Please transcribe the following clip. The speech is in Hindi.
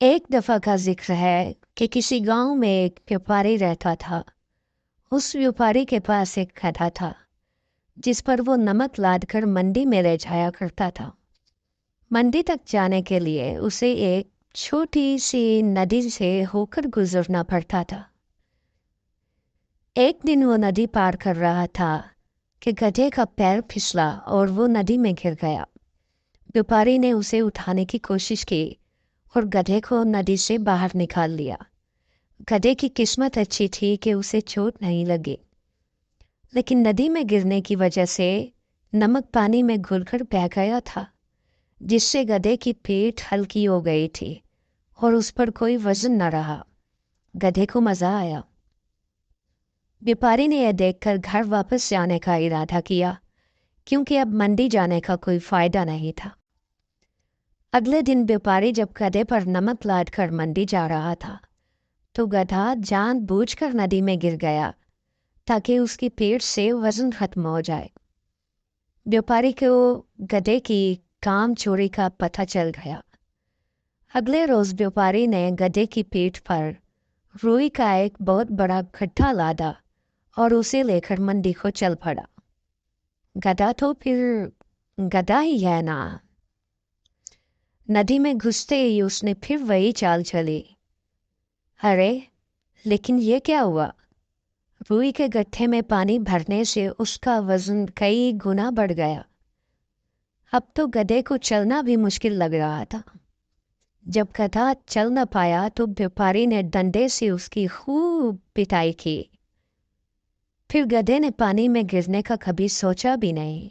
एक दफा का जिक्र है कि किसी गांव में एक व्यापारी रहता था। उस व्यापारी के पास एक गधा था जिस पर वो नमक लाद कर मंडी में ले जाया करता था। मंडी तक जाने के लिए उसे एक छोटी सी नदी से होकर गुजरना पड़ता था। एक दिन वो नदी पार कर रहा था कि गधे का पैर फिसला और वो नदी में गिर गया। व्यापारी ने उसे उठाने की कोशिश की और गधे को नदी से बाहर निकाल लिया। गधे की किस्मत अच्छी थी कि उसे चोट नहीं लगी, लेकिन नदी में गिरने की वजह से नमक पानी में घुलकर बह गया था, जिससे गधे की पीठ हल्की हो गई थी और उस पर कोई वजन न रहा। गधे को मजा आया। व्यापारी ने यह देखकर घर वापस जाने का इरादा किया, क्योंकि अब मंडी जाने का कोई फायदा नहीं था। अगले दिन व्यापारी जब गधे पर नमक लाद कर मंडी जा रहा था, तो गधा जानबूझकर नदी में गिर गया ताकि उसकी पेट से वजन खत्म हो जाए। व्यापारी को गधे की काम चोरी का पता चल गया। अगले रोज व्यापारी ने गधे की पीठ पर रुई का एक बहुत बड़ा गड्ढा लादा और उसे लेकर मंडी को चल पड़ा। गधा तो फिर गधा ही है ना। नदी में घुसते ही उसने फिर वही चाल चली। अरे, लेकिन ये क्या हुआ? रुई के गड्ढे में पानी भरने से उसका वजन कई गुना बढ़ गया। अब तो गधे को चलना भी मुश्किल लग रहा था। जब गधा चल न पाया तो व्यापारी ने डंडे से उसकी खूब पिटाई की। फिर गधे ने पानी में गिरने का कभी सोचा भी नहीं।